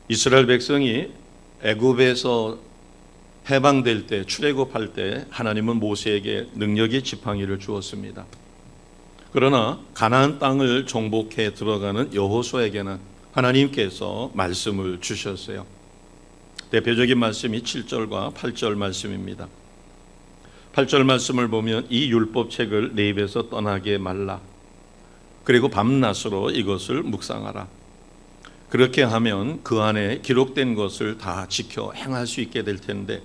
이스라엘 백성이 애굽에서 해방될 때, 출애굽할 때 하나님은 모세에게 능력의 지팡이를 주었습니다. 그러나 가나안 땅을 정복해 들어가는 여호수아에게는 하나님께서 말씀을 주셨어요. 대표적인 말씀이 7절과 8절 말씀입니다. 8절 말씀을 보면 이 율법책을 내 입에서 떠나게 말라. 그리고 밤낮으로 이것을 묵상하라. 그렇게 하면 그 안에 기록된 것을 다 지켜 행할 수 있게 될 텐데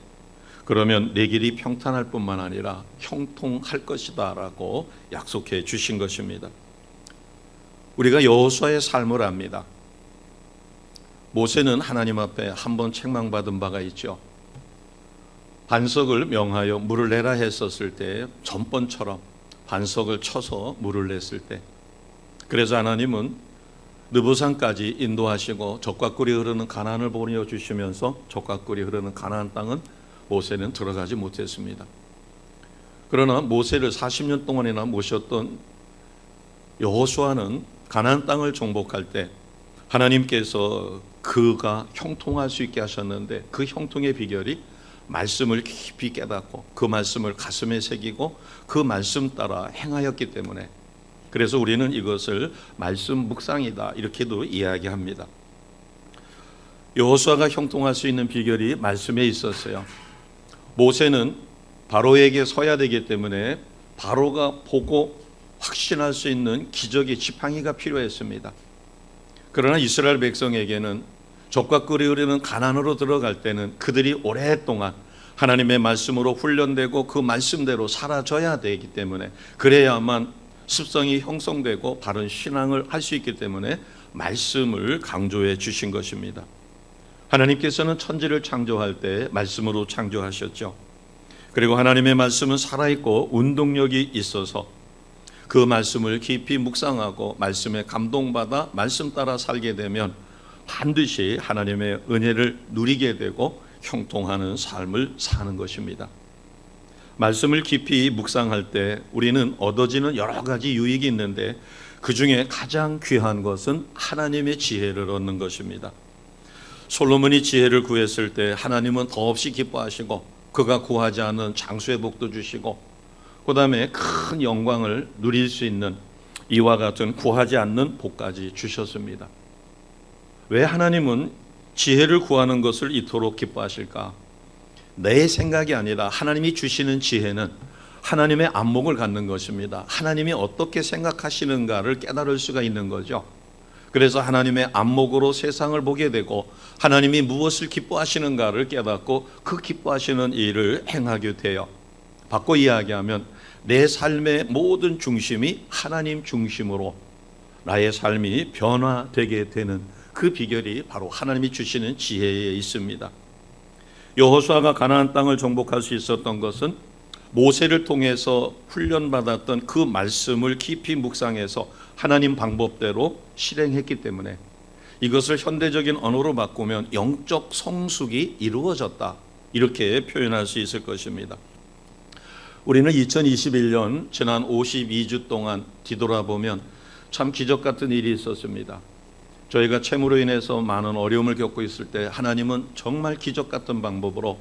그러면 내 길이 평탄할 뿐만 아니라 형통할 것이다 라고 약속해 주신 것입니다. 우리가 여호수아의 삶을 압니다. 모세는 하나님 앞에 한 번 책망받은 바가 있죠. 반석을 명하여 물을 내라 했었을 때 전번처럼 반석을 쳐서 물을 냈을 때, 그래서 하나님은 느보산까지 인도하시고 적과 꿀이 흐르는 가나안을 보내주시면서 적과 꿀이 흐르는 가나안 땅은 모세는 들어가지 못했습니다. 그러나 모세를 40년 동안이나 모셨던 여호수아는 가나안 땅을 정복할 때 하나님께서 그가 형통할 수 있게 하셨는데 그 형통의 비결이 말씀을 깊이 깨닫고 그 말씀을 가슴에 새기고 그 말씀 따라 행하였기 때문에, 그래서 우리는 이것을 말씀 묵상이다 이렇게도 이야기합니다. 여호수아가 형통할 수 있는 비결이 말씀에 있었어요. 모세는 바로에게 서야 되기 때문에 바로가 보고 확신할 수 있는 기적의 지팡이가 필요했습니다. 그러나 이스라엘 백성에게는 적과 꿀이 흐르는 가나안으로 들어갈 때는 그들이 오랫동안 하나님의 말씀으로 훈련되고 그 말씀대로 살아져야 되기 때문에, 그래야만 습성이 형성되고 바른 신앙을 할 수 있기 때문에 말씀을 강조해 주신 것입니다. 하나님께서는 천지를 창조할 때 말씀으로 창조하셨죠. 그리고 하나님의 말씀은 살아있고 운동력이 있어서 그 말씀을 깊이 묵상하고 말씀에 감동받아 말씀 따라 살게 되면 반드시 하나님의 은혜를 누리게 되고 형통하는 삶을 사는 것입니다. 말씀을 깊이 묵상할 때 우리는 얻어지는 여러 가지 유익이 있는데 그 중에 가장 귀한 것은 하나님의 지혜를 얻는 것입니다. 솔로몬이 지혜를 구했을 때 하나님은 더없이 기뻐하시고 그가 구하지 않은 장수의 복도 주시고 그 다음에 큰 영광을 누릴 수 있는 이와 같은 구하지 않는 복까지 주셨습니다. 왜 하나님은 지혜를 구하는 것을 이토록 기뻐하실까? 내 생각이 아니라 하나님이 주시는 지혜는 하나님의 안목을 갖는 것입니다. 하나님이 어떻게 생각하시는가를 깨달을 수가 있는 거죠. 그래서 하나님의 안목으로 세상을 보게 되고 하나님이 무엇을 기뻐하시는가를 깨닫고 그 기뻐하시는 일을 행하게 돼요. 바꿔 이야기하면 내 삶의 모든 중심이 하나님 중심으로 나의 삶이 변화되게 되는 그 비결이 바로 하나님이 주시는 지혜에 있습니다. 여호수아가 가나안 땅을 정복할 수 있었던 것은 모세를 통해서 훈련받았던 그 말씀을 깊이 묵상해서 하나님 방법대로 실행했기 때문에, 이것을 현대적인 언어로 바꾸면 영적 성숙이 이루어졌다 이렇게 표현할 수 있을 것입니다. 우리는 2021년 지난 52주 동안 뒤돌아보면 참 기적 같은 일이 있었습니다. 저희가 채무로 인해서 많은 어려움을 겪고 있을 때 하나님은 정말 기적 같은 방법으로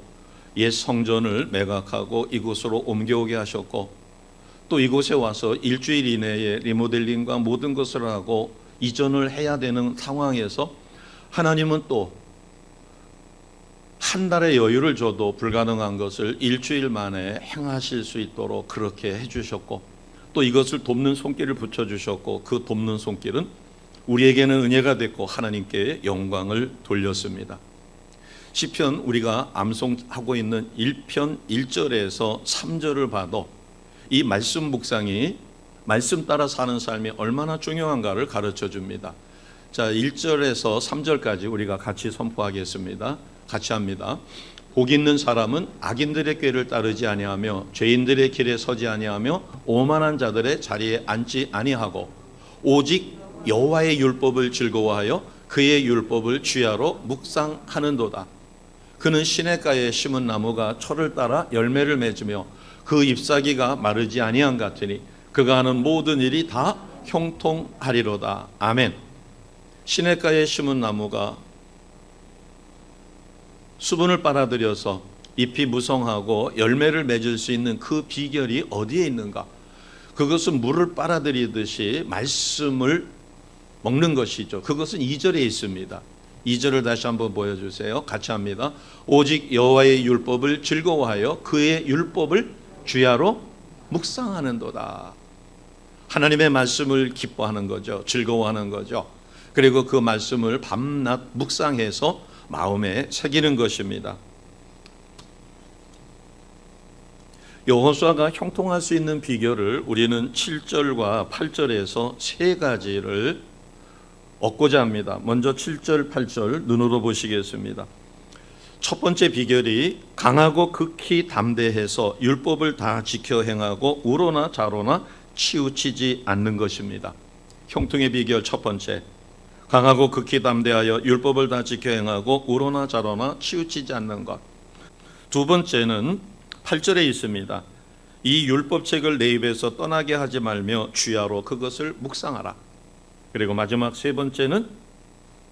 옛 성전을 매각하고 이곳으로 옮겨오게 하셨고, 또 이곳에 와서 일주일 이내에 리모델링과 모든 것을 하고 이전을 해야 되는 상황에서 하나님은 또 한 달의 여유를 줘도 불가능한 것을 일주일 만에 행하실 수 있도록 그렇게 해주셨고, 또 이것을 돕는 손길을 붙여주셨고, 그 돕는 손길은 우리에게는 은혜가 됐고 하나님께 영광을 돌렸습니다. 시편 우리가 암송하고 있는 1편 1절에서 3절을 봐도 이 말씀 묵상이 말씀 따라 사는 삶이 얼마나 중요한가를 가르쳐 줍니다. 자, 1절에서 3절까지 우리가 같이 선포하겠습니다. 같이 합니다. 복 있는 사람은 악인들의 꾀를 따르지 아니하며 죄인들의 길에 서지 아니하며 오만한 자들의 자리에 앉지 아니하고 오직 여호와의 율법을 즐거워하여 그의 율법을 주야로 묵상하는도다. 그는 시냇가에 심은 나무가 철을 따라 열매를 맺으며 그 잎사귀가 마르지 아니한 같으니 그가 하는 모든 일이 다 형통하리로다. 아멘. 시냇가에 심은 나무가 수분을 빨아들여서 잎이 무성하고 열매를 맺을 수 있는 그 비결이 어디에 있는가? 그것은 물을 빨아들이듯이 말씀을 먹는 것이죠. 그것은 2절에 있습니다. 2절을 다시 한번 보여주세요. 같이 합니다. 오직 여호와의 율법을 즐거워하여 그의 율법을 주야로 묵상하는도다. 하나님의 말씀을 기뻐하는 거죠. 즐거워하는 거죠. 그리고 그 말씀을 밤낮 묵상해서 마음에 새기는 것입니다. 여호수아가 형통할 수 있는 비결을 우리는 7절과 8절에서 세 가지를 얻고자 합니다. 먼저 7절, 8절 눈으로 보시겠습니다. 첫 번째 비결이 강하고 극히 담대해서 율법을 다 지켜 행하고 우로나 좌로나 치우치지 않는 것입니다. 형통의 비결 첫 번째, 강하고 극히 담대하여 율법을 다 지켜 행하고 우로나 좌로나 치우치지 않는 것. 두 번째는 8절에 있습니다. 이 율법책을 내 입에서 떠나게 하지 말며 주야로 그것을 묵상하라. 그리고 마지막 세 번째는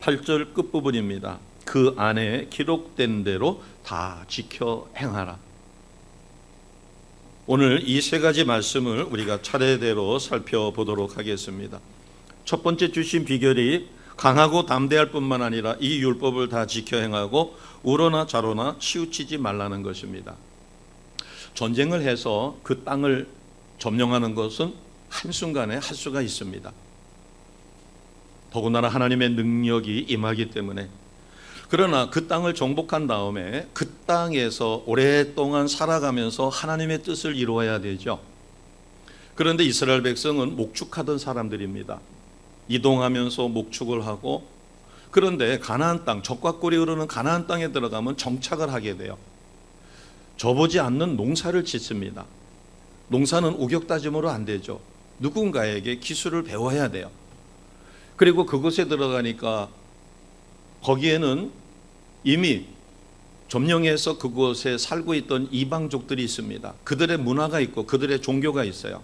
8절 끝부분입니다. 그 안에 기록된 대로 다 지켜 행하라. 오늘 이 세 가지 말씀을 우리가 차례대로 살펴보도록 하겠습니다. 첫 번째 주신 비결이 강하고 담대할 뿐만 아니라 이 율법을 다 지켜 행하고 우로나 좌로나 치우치지 말라는 것입니다. 전쟁을 해서 그 땅을 점령하는 것은 한순간에 할 수가 있습니다. 더군다나 하나님의 능력이 임하기 때문에. 그러나 그 땅을 정복한 다음에 그 땅에서 오랫동안 살아가면서 하나님의 뜻을 이루어야 되죠. 그런데 이스라엘 백성은 목축하던 사람들입니다. 이동하면서 목축을 하고, 그런데 가나안 땅, 적과 꿀이 흐르는 가나안 땅에 들어가면 정착을 하게 돼요. 저보지 않는 농사를 짓습니다. 농사는 우격다짐으로 안 되죠. 누군가에게 기술을 배워야 돼요. 그리고 그곳에 들어가니까 거기에는 이미 점령해서 그곳에 살고 있던 이방족들이 있습니다. 그들의 문화가 있고 그들의 종교가 있어요.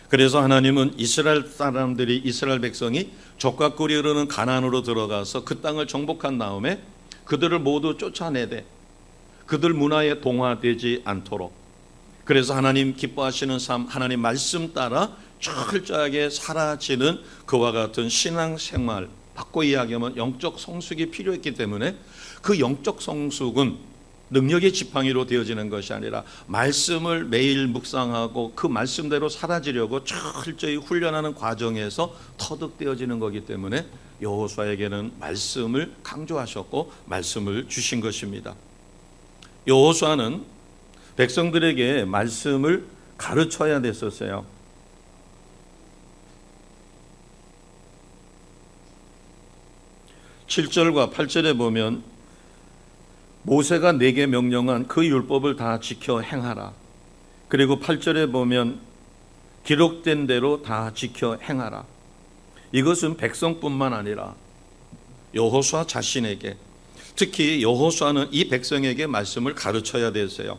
그래서 하나님은 이스라엘 사람들이, 이스라엘 백성이 적과 꿀이 흐르는 가나안으로 들어가서 그 땅을 정복한 다음에 그들을 모두 쫓아내되 그들 문화에 동화되지 않도록, 그래서 하나님 기뻐하시는 삶, 하나님 말씀 따라 철저하게 사라지는 그와 같은 신앙생활, 바꿔 이야기하면 영적 성숙이 필요했기 때문에 그 영적 성숙은 능력의 지팡이로 되어지는 것이 아니라 말씀을 매일 묵상하고 그 말씀대로 살아지려고 철저히 훈련하는 과정에서 터득되어지는 거기 때문에 여호수아에게는 말씀을 강조하셨고 말씀을 주신 것입니다. 여호수아는 백성들에게 말씀을 가르쳐야 됐었어요. 7절과 8절에 보면 모세가 내게 명령한 그 율법을 다 지켜 행하라. 그리고 8절에 보면 기록된 대로 다 지켜 행하라. 이것은 백성뿐만 아니라 여호수아 자신에게, 특히 여호수아는 이 백성에게 말씀을 가르쳐야 됐어요.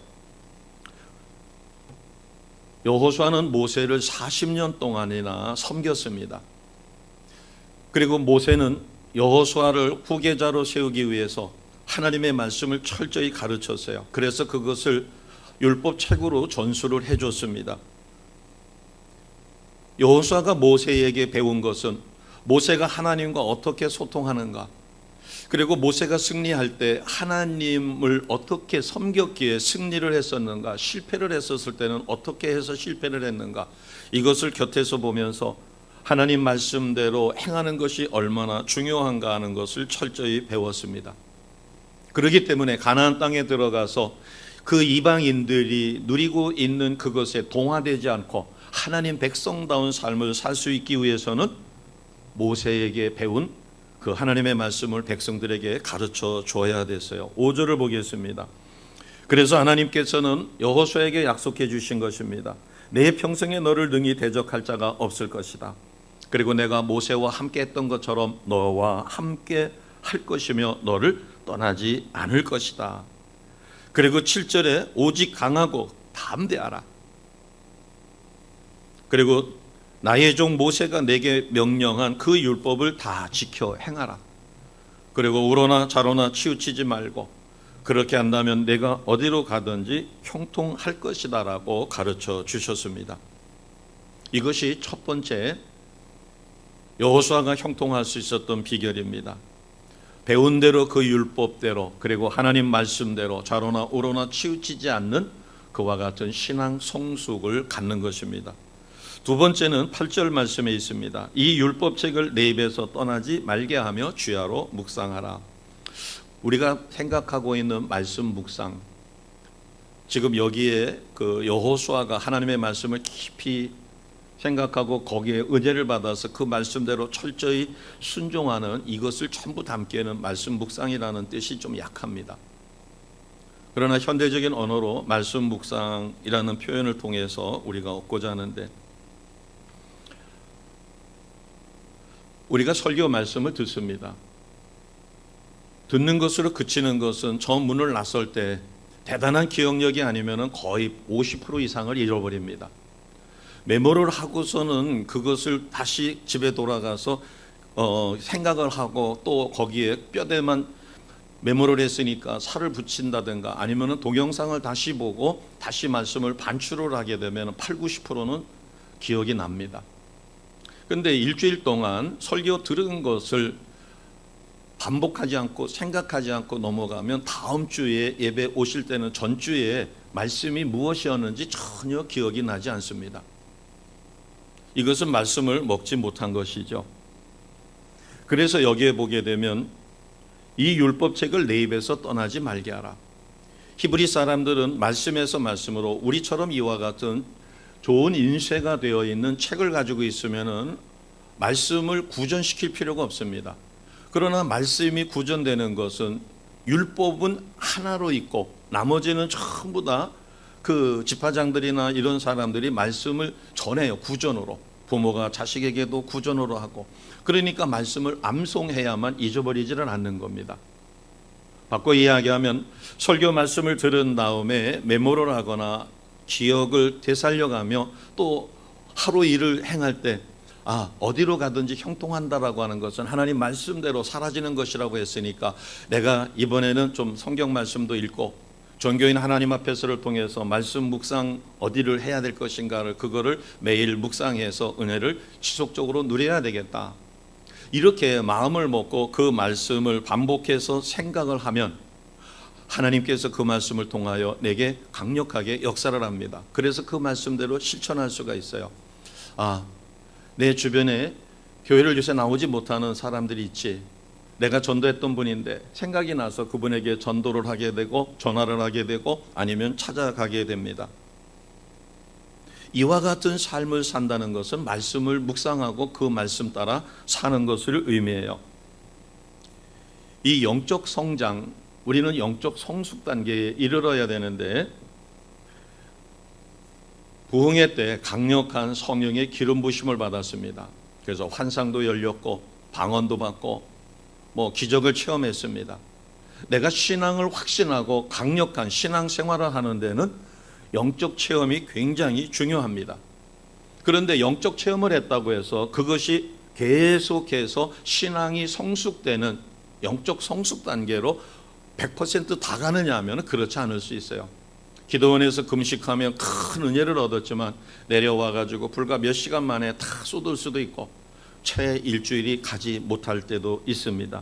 여호수아는 모세를 40년 동안이나 섬겼습니다. 그리고 모세는 여호수아를 후계자로 세우기 위해서 하나님의 말씀을 철저히 가르쳤어요. 그래서 그것을 율법책으로 전수를 해줬습니다. 여호수아가 모세에게 배운 것은 모세가 하나님과 어떻게 소통하는가, 그리고 모세가 승리할 때 하나님을 어떻게 섬겼기에 승리를 했었는가, 실패를 했었을 때는 어떻게 해서 실패를 했는가, 이것을 곁에서 보면서 하나님 말씀대로 행하는 것이 얼마나 중요한가 하는 것을 철저히 배웠습니다. 그렇기 때문에 가나안 땅에 들어가서 그 이방인들이 누리고 있는 그것에 동화되지 않고 하나님 백성다운 삶을 살 수 있기 위해서는 모세에게 배운 그 하나님의 말씀을 백성들에게 가르쳐 줘야 됐어요. 5절을 보겠습니다. 그래서 하나님께서는 여호수아에게 약속해 주신 것입니다. 내 평생에 너를 능히 대적할 자가 없을 것이다. 그리고 내가 모세와 함께 했던 것처럼 너와 함께 할 것이며 너를 떠나지 않을 것이다. 그리고 7절에 오직 강하고 담대하라. 그리고 나의 종 모세가 내게 명령한 그 율법을 다 지켜 행하라. 그리고 우로나 좌로나 치우치지 말고 그렇게 한다면 내가 어디로 가든지 형통할 것이다라고 가르쳐 주셨습니다. 이것이 첫 번째 여호수아가 형통할 수 있었던 비결입니다. 배운 대로 그 율법대로 그리고 하나님 말씀대로 좌로나 우로나 치우치지 않는 그와 같은 신앙 성숙을 갖는 것입니다. 두 번째는 8절 말씀에 있습니다. 이 율법책을 내 입에서 떠나지 말게 하며 주야로 묵상하라. 우리가 생각하고 있는 말씀 묵상, 지금 여기에 그 여호수아가 하나님의 말씀을 깊이 생각하고 거기에 은혜를 받아서 그 말씀대로 철저히 순종하는 이것을 전부 담기에는 말씀 묵상이라는 뜻이 좀 약합니다. 그러나 현대적인 언어로 말씀 묵상이라는 표현을 통해서 우리가 얻고자 하는데, 우리가 설교 말씀을 듣습니다. 듣는 것으로 그치는 것은 저 문을 나설 때 대단한 기억력이 아니면 거의 50% 이상을 잃어버립니다. 메모를 하고서는 그것을 다시 집에 돌아가서 생각을 하고 또 거기에 뼈대만 메모를 했으니까 살을 붙인다든가 아니면 동영상을 다시 보고 다시 말씀을 반출을 하게 되면 80-90%는 기억이 납니다. 그런데 일주일 동안 설교 들은 것을 반복하지 않고 생각하지 않고 넘어가면 다음 주에 예배 오실 때는 전주에 말씀이 무엇이었는지 전혀 기억이 나지 않습니다. 이것은 말씀을 먹지 못한 것이죠. 그래서 여기에 보게 되면 이 율법책을 내 입에서 떠나지 말게 하라. 히브리 사람들은 말씀에서 말씀으로 우리처럼 이와 같은 좋은 인쇄가 되어 있는 책을 가지고 있으면은 말씀을 구전시킬 필요가 없습니다. 그러나 말씀이 구전되는 것은 율법은 하나로 있고 나머지는 전부 다 그 지파장들이나 이런 사람들이 말씀을 전해요. 구전으로. 부모가 자식에게도 구전으로 하고, 그러니까 말씀을 암송해야만 잊어버리지는 않는 겁니다. 바꿔 이야기하면 설교 말씀을 들은 다음에 메모를 하거나 기억을 되살려가며 또 하루 일을 행할 때 어디로 가든지 형통한다라고 하는 것은 하나님 말씀대로 사라지는 것이라고 했으니까 내가 이번에는 좀 성경 말씀도 읽고 종교인 하나님 앞에서를 통해서 말씀 묵상 어디를 해야 될 것인가를 그거를 매일 묵상해서 은혜를 지속적으로 누려야 되겠다. 이렇게 마음을 먹고 그 말씀을 반복해서 생각을 하면 하나님께서 그 말씀을 통하여 내게 강력하게 역사를 합니다. 그래서 그 말씀대로 실천할 수가 있어요. 내 주변에 교회를 요새 나오지 못하는 사람들이 있지. 내가 전도했던 분인데 생각이 나서 그분에게 전도를 하게 되고 전화를 하게 되고 아니면 찾아가게 됩니다. 이와 같은 삶을 산다는 것은 말씀을 묵상하고 그 말씀 따라 사는 것을 의미해요. 이 영적 성장, 우리는 영적 성숙 단계에 이르러야 되는데 부흥회 때 강력한 성령의 기름 부심을 받았습니다. 그래서 환상도 열렸고 방언도 받고 기적을 체험했습니다. 내가 신앙을 확신하고 강력한 신앙 생활을 하는 데는 영적 체험이 굉장히 중요합니다. 그런데 영적 체험을 했다고 해서 그것이 계속해서 신앙이 성숙되는 영적 성숙 단계로 100% 다 가느냐 하면 그렇지 않을 수 있어요. 기도원에서 금식하면 큰 은혜를 얻었지만 내려와 가지고 불과 몇 시간 만에 다 쏟을 수도 있고 채 일주일이 가지 못할 때도 있습니다.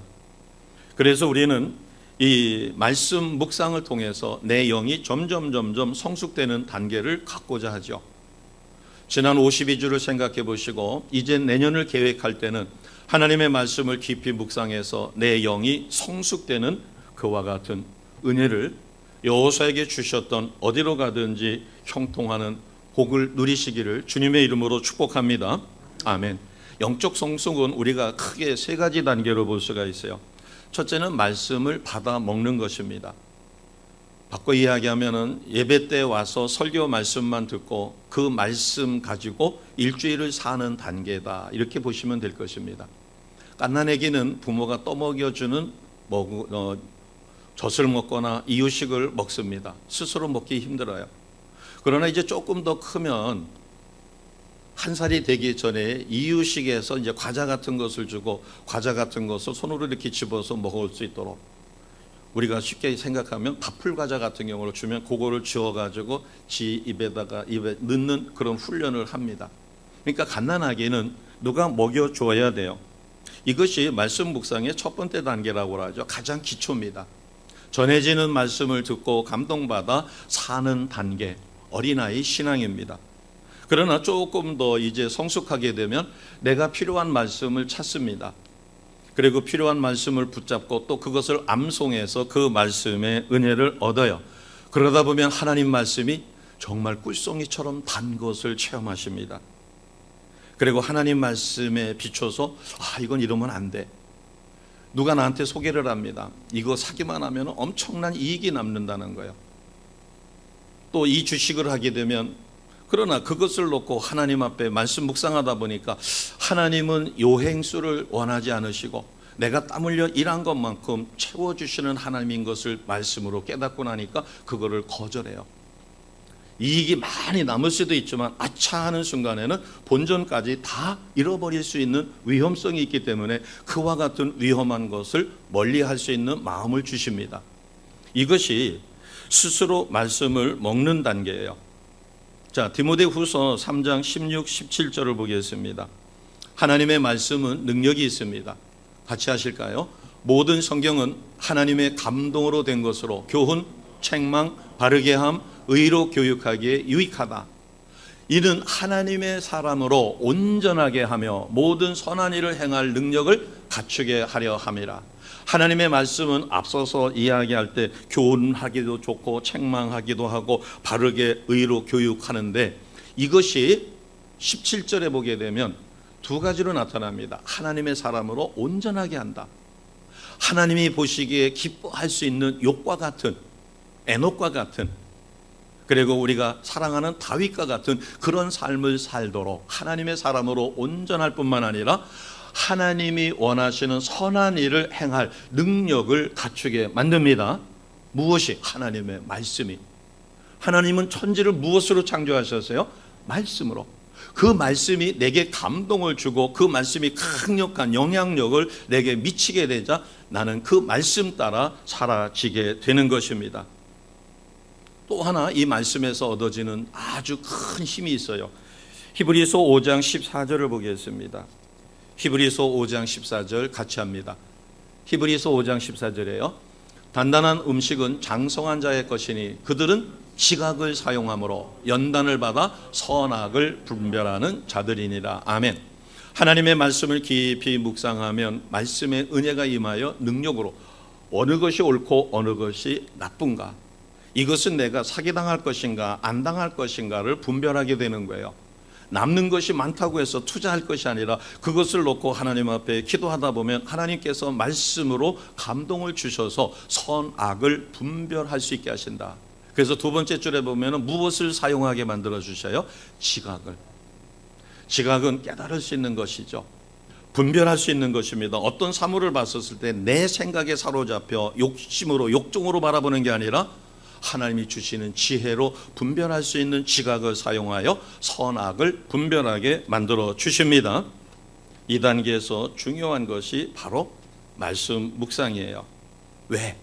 그래서 우리는 이 말씀 묵상을 통해서 내 영이 점점 성숙되는 단계를 갖고자 하죠. 지난 52주를 생각해 보시고 이제 내년을 계획할 때는 하나님의 말씀을 깊이 묵상해서 내 영이 성숙되는 그와 같은 은혜를 여호수아에게 주셨던 어디로 가든지 형통하는 복을 누리시기를 주님의 이름으로 축복합니다. 아멘. 영적 성숙은 우리가 크게 세 가지 단계로 볼 수가 있어요. 첫째는 말씀을 받아 먹는 것입니다. 바꿔 이야기하면은 예배 때 와서 설교 말씀만 듣고 그 말씀 가지고 일주일을 사는 단계다, 이렇게 보시면 될 것입니다. 갓난아기는 부모가 떠먹여주는 젖을 먹거나 이유식을 먹습니다. 스스로 먹기 힘들어요. 그러나 이제 조금 더 크면 1살이 되기 전에 이유식에서 이제 과자 같은 것을 주고 과자 같은 것을 손으로 이렇게 집어서 먹을 수 있도록 우리가 쉽게 생각하면 밥풀 과자 같은 경우를 주면 그거를 주워가지고 지 입에 넣는 그런 훈련을 합니다. 그러니까 갓난아기는 누가 먹여줘야 돼요. 이것이 말씀 묵상의 첫 번째 단계라고 하죠. 가장 기초입니다. 전해지는 말씀을 듣고 감동받아 사는 단계, 어린아이 신앙입니다. 그러나 조금 더 이제 성숙하게 되면 내가 필요한 말씀을 찾습니다. 그리고 필요한 말씀을 붙잡고 또 그것을 암송해서 그 말씀의 은혜를 얻어요. 그러다 보면 하나님 말씀이 정말 꿀송이처럼 단 것을 체험하십니다. 그리고 하나님 말씀에 비춰서 이건 이러면 안 돼. 누가 나한테 소개를 합니다. 이거 사기만 하면 엄청난 이익이 남는다는 거예요. 또 이 주식을 하게 되면, 그러나 그것을 놓고 하나님 앞에 말씀 묵상하다 보니까 하나님은 요행수를 원하지 않으시고 내가 땀 흘려 일한 것만큼 채워주시는 하나님인 것을 말씀으로 깨닫고 나니까 그거를 거절해요. 이익이 많이 남을 수도 있지만 아차 하는 순간에는 본전까지 다 잃어버릴 수 있는 위험성이 있기 때문에 그와 같은 위험한 것을 멀리할 수 있는 마음을 주십니다. 이것이 스스로 말씀을 먹는 단계예요. 자, 디모데후서 3장 16, 17절을 보겠습니다. 하나님의 말씀은 능력이 있습니다. 같이 하실까요? 모든 성경은 하나님의 감동으로 된 것으로 교훈, 책망, 바르게 함, 의로 교육하기에 유익하다. 이는 하나님의 사람으로 온전하게 하며 모든 선한 일을 행할 능력을 갖추게 하려 함이라. 하나님의 말씀은 앞서서 이야기할 때 교훈하기도 좋고 책망하기도 하고 바르게 의로 교육하는데, 이것이 17절에 보게 되면 두 가지로 나타납니다. 하나님의 사람으로 온전하게 한다. 하나님이 보시기에 기뻐할 수 있는 욥과 같은, 에녹과 같은, 그리고 우리가 사랑하는 다윗과 같은 그런 삶을 살도록 하나님의 사람으로 온전할 뿐만 아니라 하나님이 원하시는 선한 일을 행할 능력을 갖추게 만듭니다. 무엇이? 하나님의 말씀이. 하나님은 천지를 무엇으로 창조하셨어요? 말씀으로. 그 말씀이 내게 감동을 주고 그 말씀이 강력한 영향력을 내게 미치게 되자 나는 그 말씀 따라 사라지게 되는 것입니다. 또 하나 이 말씀에서 얻어지는 아주 큰 힘이 있어요. 히브리서 5장 14절을 보겠습니다. 히브리서 5장 14절 같이 합니다. 히브리서 5장 14절에요. 단단한 음식은 장성한 자의 것이니 그들은 지각을 사용함으로 연단을 받아 선악을 분별하는 자들이니라. 아멘. 하나님의 말씀을 깊이 묵상하면 말씀의 은혜가 임하여 능력으로 어느 것이 옳고 어느 것이 나쁜가, 이것은 내가 사기당할 것인가 안 당할 것인가를 분별하게 되는 거예요. 남는 것이 많다고 해서 투자할 것이 아니라 그것을 놓고 하나님 앞에 기도하다 보면 하나님께서 말씀으로 감동을 주셔서 선악을 분별할 수 있게 하신다. 그래서 두 번째 줄에 보면 무엇을 사용하게 만들어 주셔요? 지각을. 지각은 깨달을 수 있는 것이죠. 분별할 수 있는 것입니다. 어떤 사물을 봤었을 때 내 생각에 사로잡혀 욕심으로 욕정으로 바라보는 게 아니라 하나님이 주시는 지혜로 분별할 수 있는 지각을 사용하여 선악을 분별하게 만들어 주십니다. 이 단계에서 중요한 것이 바로 말씀 묵상이에요. 왜?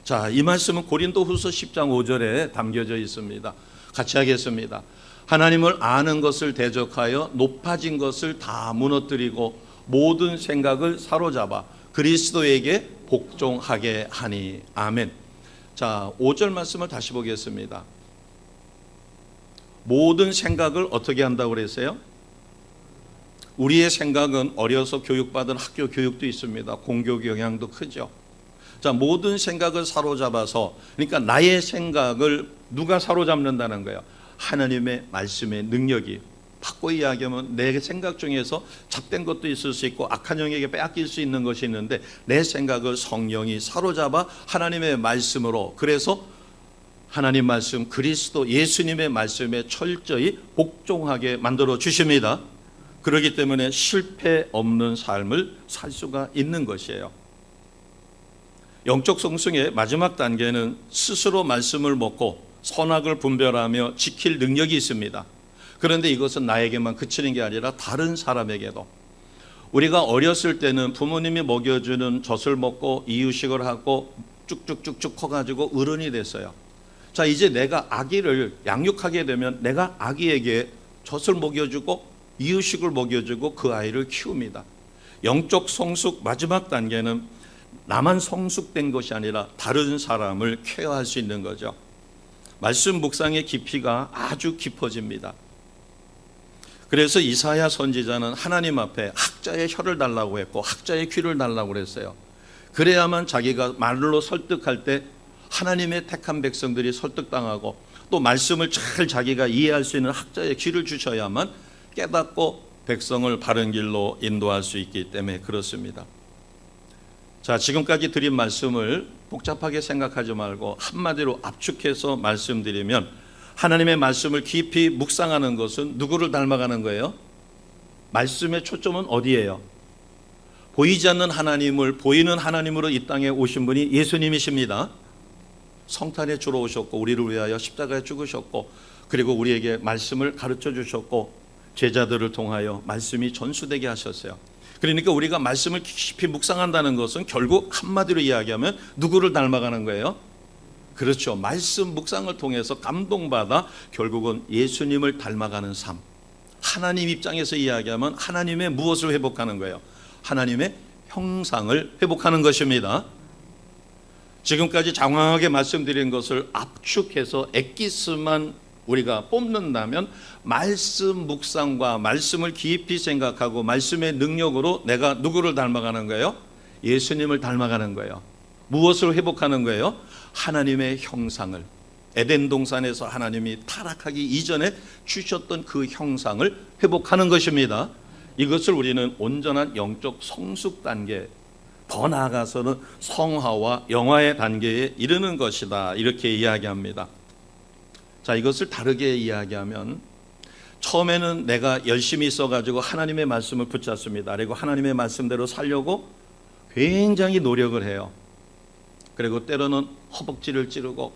자, 이 말씀은 고린도후서 10장 5절에 담겨져 있습니다. 같이 하겠습니다. 하나님을 아는 것을 대적하여 높아진 것을 다 무너뜨리고 모든 생각을 사로잡아 그리스도에게 복종하게 하니. 아멘. 자, 5절 말씀을 다시 보겠습니다. 모든 생각을 어떻게 한다고 그랬어요? 우리의 생각은 어려서 교육받은 학교 교육도 있습니다. 공교 영향도 크죠. 자, 모든 생각을 사로잡아서, 그러니까 나의 생각을 누가 사로잡는다는 거예요? 하나님의 말씀의 능력이. 바꿔 이야기하면 내 생각 중에서 잡된 것도 있을 수 있고 악한 영에게 빼앗길 수 있는 것이 있는데 내 생각을 성령이 사로잡아 하나님의 말씀으로, 그래서 하나님 말씀 그리스도 예수님의 말씀에 철저히 복종하게 만들어 주십니다. 그렇기 때문에 실패 없는 삶을 살 수가 있는 것이에요. 영적 성숙의 마지막 단계는 스스로 말씀을 먹고 선악을 분별하며 지킬 능력이 있습니다. 그런데 이것은 나에게만 그치는 게 아니라 다른 사람에게도. 우리가 어렸을 때는 부모님이 먹여주는 젖을 먹고 이유식을 하고 쭉쭉쭉쭉 커가지고 어른이 됐어요. 자, 이제 내가 아기를 양육하게 되면 내가 아기에게 젖을 먹여주고 이유식을 먹여주고 그 아이를 키웁니다. 영적 성숙 마지막 단계는 나만 성숙된 것이 아니라 다른 사람을 케어할 수 있는 거죠. 말씀 묵상의 깊이가 아주 깊어집니다. 그래서 이사야 선지자는 하나님 앞에 학자의 혀를 달라고 했고 학자의 귀를 달라고 그랬어요. 그래야만 자기가 말로 설득할 때 하나님의 택한 백성들이 설득당하고 또 말씀을 잘 자기가 이해할 수 있는 학자의 귀를 주셔야만 깨닫고 백성을 바른 길로 인도할 수 있기 때문에 그렇습니다. 자, 지금까지 드린 말씀을 복잡하게 생각하지 말고 한마디로 압축해서 말씀드리면 하나님의 말씀을 깊이 묵상하는 것은 누구를 닮아가는 거예요? 말씀의 초점은 어디예요? 보이지 않는 하나님을 보이는 하나님으로 이 땅에 오신 분이 예수님이십니다. 성탄에 주러 오셨고 우리를 위하여 십자가에 죽으셨고 그리고 우리에게 말씀을 가르쳐 주셨고 제자들을 통하여 말씀이 전수되게 하셨어요. 그러니까 우리가 말씀을 깊이 묵상한다는 것은 결국 한마디로 이야기하면 누구를 닮아가는 거예요? 그렇죠. 말씀 묵상을 통해서 감동받아 결국은 예수님을 닮아가는 삶. 하나님 입장에서 이야기하면 하나님의 무엇을 회복하는 거예요? 하나님의 형상을 회복하는 것입니다. 지금까지 장황하게 말씀드린 것을 압축해서 엑기스만 우리가 뽑는다면 말씀 묵상과 말씀을 깊이 생각하고 말씀의 능력으로 내가 누구를 닮아가는 거예요? 예수님을 닮아가는 거예요. 무엇을 회복하는 거예요? 하나님의 형상을. 에덴 동산에서 하나님이 타락하기 이전에 주셨던 그 형상을 회복하는 것입니다. 이것을 우리는 온전한 영적 성숙 단계, 더 나아가서는 성화와 영화의 단계에 이르는 것이다, 이렇게 이야기합니다. 자, 이것을 다르게 이야기하면 처음에는 내가 열심히 있어가지고 하나님의 말씀을 붙잡습니다. 그리고 하나님의 말씀대로 살려고 굉장히 노력을 해요. 그리고 때로는 허벅지를 찌르고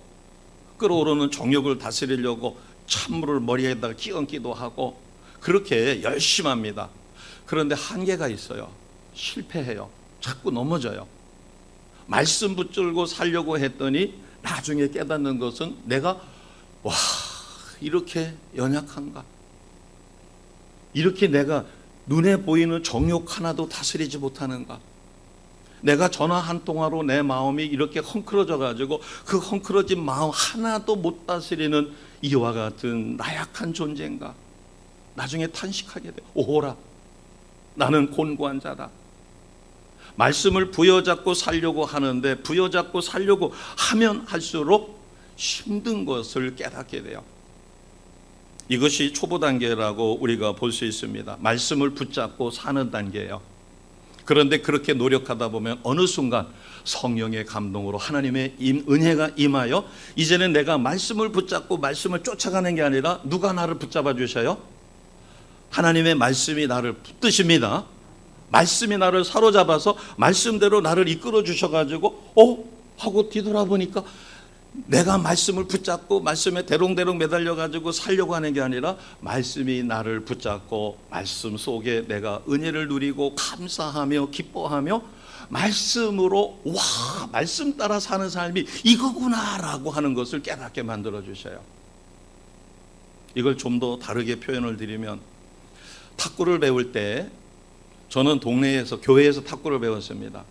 끓어오르는 정욕을 다스리려고 찬물을 머리에다가 끼얹기도 하고 그렇게 열심히 합니다. 그런데 한계가 있어요. 실패해요. 자꾸 넘어져요. 말씀 붙들고 살려고 했더니 나중에 깨닫는 것은 내가 이렇게 연약한가? 이렇게 내가 눈에 보이는 정욕 하나도 다스리지 못하는가? 내가 전화 한 통화로 내 마음이 이렇게 헝클어져 가지고 그 헝클어진 마음 하나도 못 다스리는 이와 같은 나약한 존재인가? 나중에 탄식하게 돼. 오호라, 나는 곤고한 자다. 말씀을 부여잡고 살려고 하는데 부여잡고 살려고 하면 할수록 힘든 것을 깨닫게 돼요. 이것이 초보 단계라고 우리가 볼 수 있습니다. 말씀을 붙잡고 사는 단계예요. 그런데 그렇게 노력하다 보면 어느 순간 성령의 감동으로 하나님의 은혜가 임하여 이제는 내가 말씀을 붙잡고 말씀을 쫓아가는 게 아니라 누가 나를 붙잡아 주셔요? 하나님의 말씀이 나를 붙드십니다. 말씀이 나를 사로잡아서 말씀대로 나를 이끌어 주셔가지고 하고 뒤돌아보니까 내가 말씀을 붙잡고 말씀에 대롱대롱 매달려가지고 살려고 하는 게 아니라 말씀이 나를 붙잡고 말씀 속에 내가 은혜를 누리고 감사하며 기뻐하며 말씀으로 말씀 따라 사는 삶이 이거구나라고 하는 것을 깨닫게 만들어 주셔요. 이걸 좀 더 다르게 표현을 드리면 탁구를 배울 때 저는 동네에서 교회에서 탁구를 배웠습니다.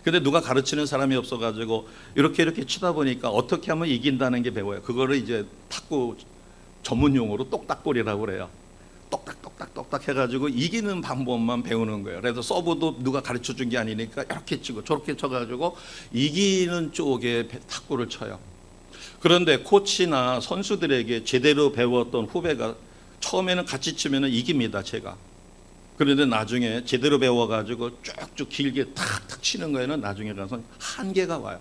근데 누가 가르치는 사람이 없어가지고 이렇게 치다 보니까 어떻게 하면 이긴다는 게 배워요. 그거를 이제 탁구 전문 용어로 똑딱볼이라고 그래요. 똑딱 해가지고 이기는 방법만 배우는 거예요. 그래서 서브도 누가 가르쳐 준 게 아니니까 이렇게 치고 저렇게 쳐가지고 이기는 쪽에 탁구를 쳐요. 그런데 코치나 선수들에게 제대로 배웠던 후배가 처음에는 같이 치면 이깁니다, 제가. 그런데 나중에 제대로 배워가지고 쭉쭉 길게 탁탁 치는 거에는 나중에 가서 한계가 와요.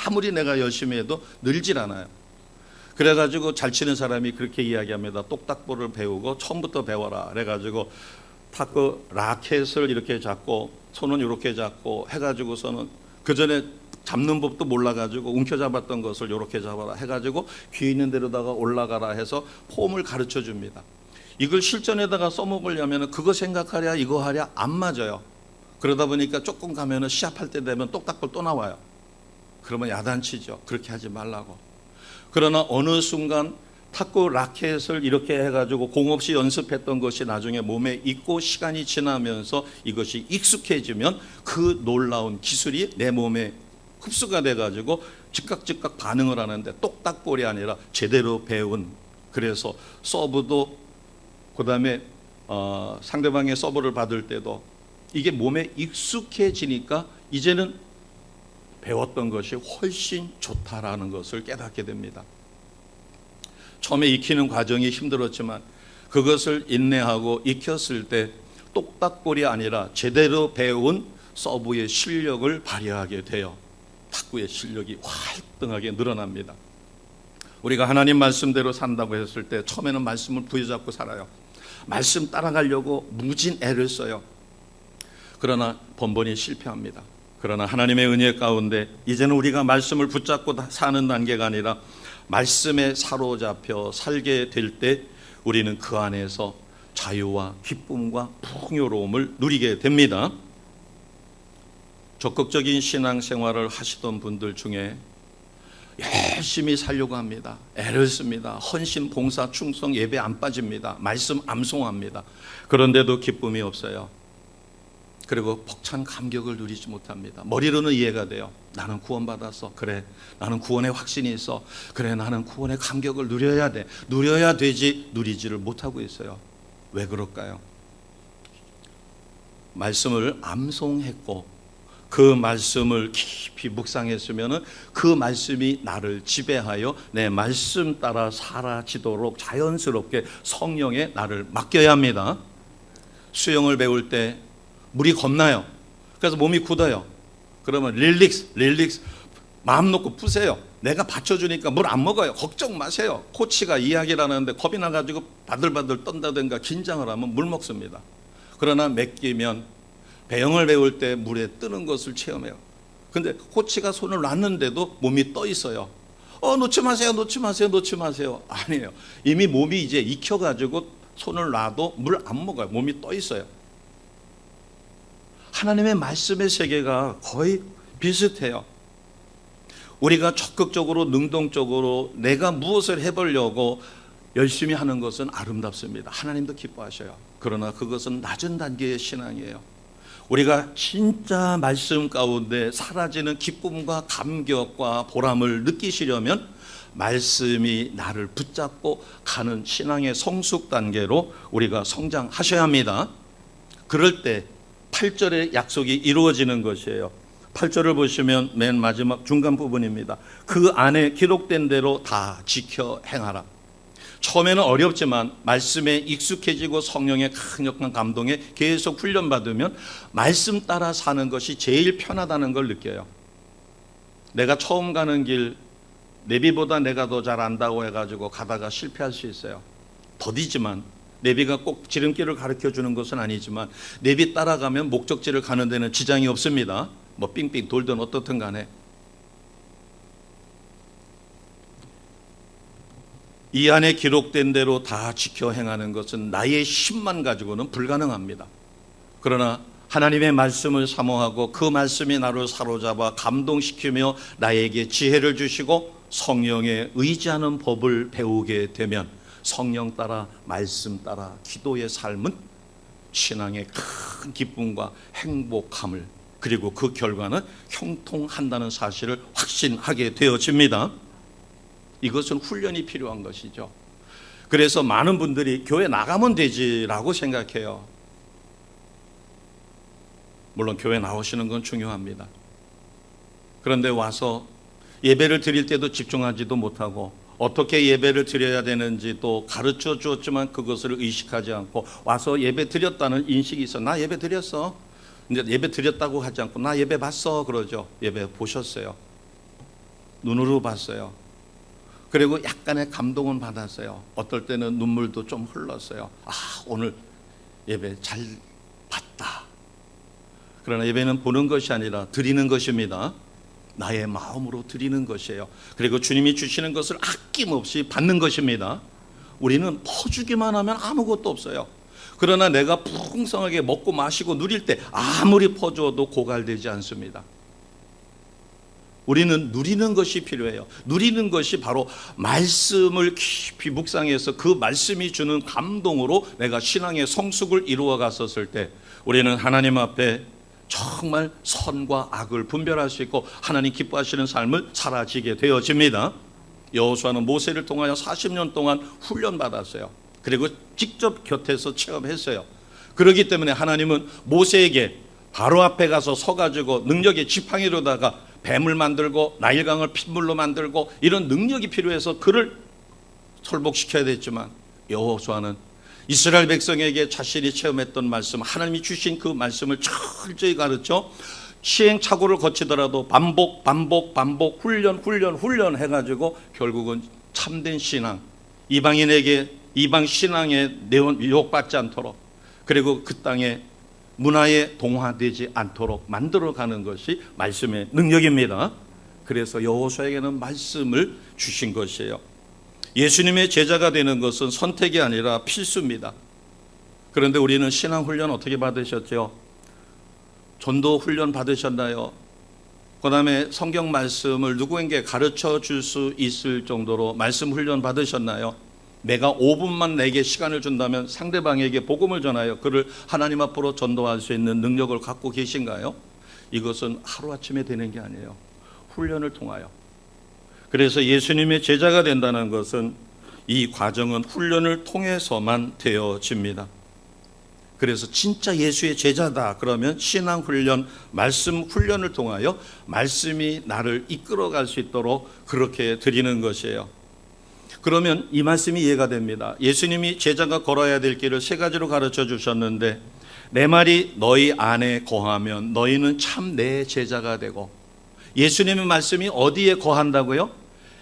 아무리 내가 열심히 해도 늘질 않아요. 그래가지고 잘 치는 사람이 그렇게 이야기합니다. 똑딱볼을 배우고 처음부터 배워라. 그래가지고 탁구 라켓을 이렇게 잡고 손은 이렇게 잡고 해가지고서는 그 전에 잡는 법도 몰라가지고 움켜잡았던 것을 이렇게 잡아라 해가지고 귀 있는 데로다가 올라가라 해서 폼을 가르쳐 줍니다. 이걸 실전에다가 써먹으려면 그거 생각하랴 이거 하랴 안 맞아요. 그러다 보니까 조금 가면은 시합할 때 되면 똑딱볼 또 나와요. 그러면 야단치죠. 그렇게 하지 말라고. 그러나 어느 순간 탁구 라켓을 이렇게 해가지고 공 없이 연습했던 것이 나중에 몸에 익고 시간이 지나면서 이것이 익숙해지면 그 놀라운 기술이 내 몸에 흡수가 돼가지고 즉각 반응을 하는데 똑딱볼이 아니라 제대로 배운, 그래서 서브도 그다음에 상대방의 서브를 받을 때도 이게 몸에 익숙해지니까 이제는 배웠던 것이 훨씬 좋다라는 것을 깨닫게 됩니다. 처음에 익히는 과정이 힘들었지만 그것을 인내하고 익혔을 때 똑딱볼이 아니라 제대로 배운 서브의 실력을 발휘하게 되어 탁구의 실력이 활등하게 늘어납니다. 우리가 하나님 말씀대로 산다고 했을 때 처음에는 말씀을 부여잡고 살아요. 말씀 따라가려고 무진 애를 써요. 그러나 번번이 실패합니다. 그러나 하나님의 은혜 가운데 이제는 우리가 말씀을 붙잡고 사는 단계가 아니라 말씀에 사로잡혀 살게 될 때 우리는 그 안에서 자유와 기쁨과 풍요로움을 누리게 됩니다. 적극적인 신앙생활을 하시던 분들 중에 열심히 살려고 합니다. 애를 씁니다. 헌신, 봉사, 충성, 예배 안 빠집니다. 말씀 암송합니다. 그런데도 기쁨이 없어요. 그리고 벅찬 감격을 누리지 못합니다. 머리로는 이해가 돼요. 나는 구원받았어. 그래, 나는 구원의 확신이 있어. 그래, 나는 구원의 감격을 누려야 돼. 누려야 되지 누리지를 못하고 있어요. 왜 그럴까요? 말씀을 암송했고 그 말씀을 깊이 묵상했으면 그 말씀이 나를 지배하여 내 말씀 따라 살아지도록 자연스럽게 성령에 나를 맡겨야 합니다. 수영을 배울 때 물이 겁나요. 그래서 몸이 굳어요. 그러면 릴릭스 마음 놓고 푸세요. 내가 받쳐주니까 물 안 먹어요. 걱정 마세요. 코치가 이야기를 하는데 겁이 나가지고 바들바들 떤다든가 긴장을 하면 물 먹습니다. 그러나 맡기면 배영을 배울 때 물에 뜨는 것을 체험해요. 근데 코치가 손을 놨는데도 몸이 떠 있어요. 놓지 마세요. 아니에요. 이미 몸이 이제 익혀가지고 손을 놔도 물 안 먹어요. 몸이 떠 있어요. 하나님의 말씀의 세계가 거의 비슷해요. 우리가 적극적으로 능동적으로 내가 무엇을 해보려고 열심히 하는 것은 아름답습니다. 하나님도 기뻐하셔요. 그러나 그것은 낮은 단계의 신앙이에요. 우리가 진짜 말씀 가운데 사라지는 기쁨과 감격과 보람을 느끼시려면 말씀이 나를 붙잡고 가는 신앙의 성숙 단계로 우리가 성장하셔야 합니다. 그럴 때 8절의 약속이 이루어지는 것이에요. 8절을 보시면 맨 마지막 중간 부분입니다. 그 안에 기록된 대로 다 지켜 행하라. 처음에는 어렵지만 말씀에 익숙해지고 성령의 강력한 감동에 계속 훈련받으면 말씀 따라 사는 것이 제일 편하다는 걸 느껴요. 내가 처음 가는 길 내비보다 내가 더 잘 안다고 해가지고 가다가 실패할 수 있어요. 더디지만 내비가 꼭 지름길을 가르쳐 주는 것은 아니지만 내비 따라가면 목적지를 가는 데는 지장이 없습니다. 뭐 삥삥 돌든 어떻든 간에. 이 안에 기록된 대로 다 지켜 행하는 것은 나의 힘만 가지고는 불가능합니다. 그러나 하나님의 말씀을 사모하고 그 말씀이 나를 사로잡아 감동시키며 나에게 지혜를 주시고 성령에 의지하는 법을 배우게 되면 성령 따라 말씀 따라 기도의 삶은 신앙의 큰 기쁨과 행복함을 그리고 그 결과는 형통한다는 사실을 확신하게 되어집니다. 이것은 훈련이 필요한 것이죠. 그래서 많은 분들이 교회 나가면 되지라고 생각해요. 물론 교회 나오시는 건 중요합니다. 그런데 와서 예배를 드릴 때도 집중하지도 못하고 어떻게 예배를 드려야 되는지 또 가르쳐 주었지만 그것을 의식하지 않고 와서 예배 드렸다는 인식이 있어. 나 예배 드렸어. 이제 예배 드렸다고 하지 않고 나 예배 봤어 그러죠. 예배 보셨어요. 눈으로 봤어요. 그리고 약간의 감동은 받았어요. 어떨 때는 눈물도 좀 흘렀어요. 오늘 예배 잘 봤다. 그러나 예배는 보는 것이 아니라 드리는 것입니다. 나의 마음으로 드리는 것이에요. 그리고 주님이 주시는 것을 아낌없이 받는 것입니다. 우리는 퍼주기만 하면 아무것도 없어요. 그러나 내가 풍성하게 먹고 마시고 누릴 때 아무리 퍼주어도 고갈되지 않습니다. 우리는 누리는 것이 필요해요. 누리는 것이 바로 말씀을 깊이 묵상해서 그 말씀이 주는 감동으로 내가 신앙의 성숙을 이루어 갔었을 때 우리는 하나님 앞에 정말 선과 악을 분별할 수 있고 하나님 기뻐하시는 삶을 살아지게 되어집니다. 여호수아는 모세를 통하여 40년 동안 훈련받았어요. 그리고 직접 곁에서 체험했어요. 그렇기 때문에 하나님은 모세에게 바로 앞에 가서 서가지고 능력의 지팡이로다가 뱀을 만들고 나일강을 핏물로 만들고 이런 능력이 필요해서 그를 설복시켜야 됐지만 여호수아는 이스라엘 백성에게 자신이 체험했던 말씀, 하나님이 주신 그 말씀을 철저히 가르쳐 시행착오를 거치더라도 반복 훈련 해가지고 결국은 참된 신앙, 이방 신앙에 유혹받지 않도록, 그리고 그 땅에 문화에 동화되지 않도록 만들어가는 것이 말씀의 능력입니다. 그래서 여호수아에게는 말씀을 주신 것이에요. 예수님의 제자가 되는 것은 선택이 아니라 필수입니다. 그런데 우리는 신앙 훈련 어떻게 받으셨죠? 전도 훈련 받으셨나요? 그 다음에 성경 말씀을 누구에게 가르쳐 줄 수 있을 정도로 말씀 훈련 받으셨나요? 내가 5분만 내게 시간을 준다면 상대방에게 복음을 전하여 그를 하나님 앞으로 전도할 수 있는 능력을 갖고 계신가요? 이것은 하루아침에 되는 게 아니에요. 훈련을 통하여. 그래서 예수님의 제자가 된다는 것은 이 과정은 훈련을 통해서만 되어집니다. 그래서 진짜 예수의 제자다 그러면 신앙 훈련, 말씀 훈련을 통하여 말씀이 나를 이끌어갈 수 있도록 그렇게 드리는 것이에요. 그러면 이 말씀이 이해가 됩니다. 예수님이 제자가 걸어야 될 길을 세 가지로 가르쳐 주셨는데 내 말이 너희 안에 거하면 너희는 참 내 제자가 되고, 예수님의 말씀이 어디에 거한다고요?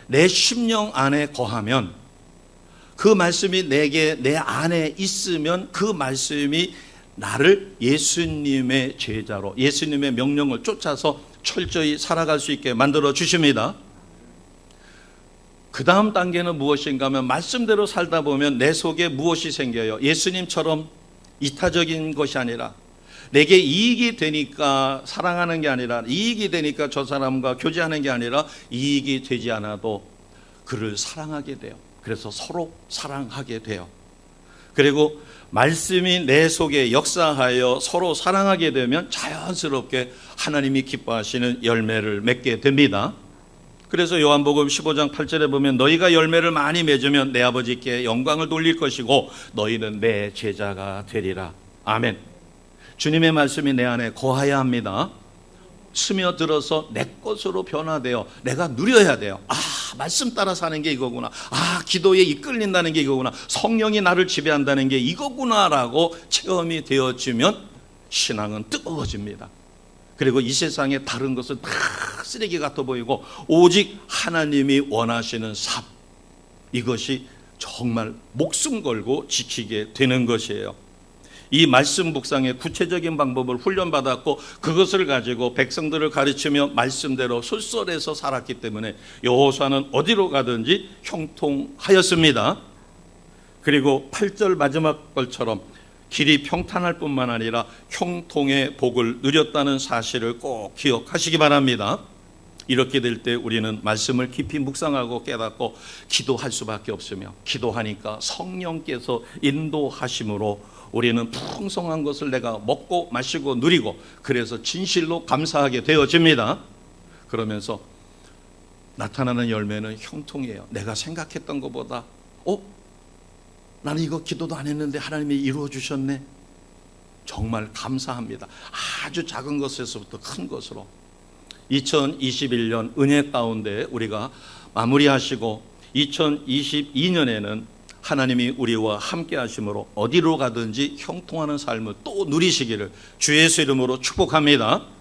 내 심령 안에 거하면, 그 말씀이 내 안에 있으면 그 말씀이 나를 예수님의 제자로, 예수님의 명령을 쫓아서 철저히 살아갈 수 있게 만들어 주십니다. 그 다음 단계는 무엇인가 하면 말씀대로 살다 보면 내 속에 무엇이 생겨요? 예수님처럼 이타적인 것이 아니라 내게 이익이 되니까 사랑하는 게 아니라, 이익이 되니까 저 사람과 교제하는 게 아니라 이익이 되지 않아도 그를 사랑하게 돼요. 그래서 서로 사랑하게 돼요. 그리고 말씀이 내 속에 역사하여 서로 사랑하게 되면 자연스럽게 하나님이 기뻐하시는 열매를 맺게 됩니다. 그래서 요한복음 15장 8절에 보면 너희가 열매를 많이 맺으면 내 아버지께 영광을 돌릴 것이고 너희는 내 제자가 되리라. 아멘. 주님의 말씀이 내 안에 거해야 합니다. 스며들어서 내 것으로 변화되어 내가 누려야 돼요. 아, 말씀 따라 사는 게 이거구나. 아, 기도에 이끌린다는 게 이거구나. 성령이 나를 지배한다는 게 이거구나라고 체험이 되어지면 신앙은 뜨거워집니다. 그리고 이 세상에 다른 것은 다 쓰레기 같아 보이고 오직 하나님이 원하시는 삶, 이것이 정말 목숨 걸고 지키게 되는 것이에요. 이 말씀 묵상의 구체적인 방법을 훈련받았고 그것을 가지고 백성들을 가르치며 말씀대로 솔솔해서 살았기 때문에 여호수아는 어디로 가든지 형통하였습니다. 그리고 8절 마지막 것처럼 길이 평탄할 뿐만 아니라 형통의 복을 누렸다는 사실을 꼭 기억하시기 바랍니다. 이렇게 될 때 우리는 말씀을 깊이 묵상하고 깨닫고 기도할 수밖에 없으며, 기도하니까 성령께서 인도하심으로 우리는 풍성한 것을 내가 먹고 마시고 누리고, 그래서 진실로 감사하게 되어집니다. 그러면서 나타나는 열매는 형통이에요. 내가 생각했던 것보다 나는 이거 기도도 안 했는데 하나님이 이루어 주셨네. 정말 감사합니다. 아주 작은 것에서부터 큰 것으로 2021년 은혜 가운데 우리가 마무리하시고 2022년에는 하나님이 우리와 함께 하심으로 어디로 가든지 형통하는 삶을 또 누리시기를 주 예수 이름으로 축복합니다.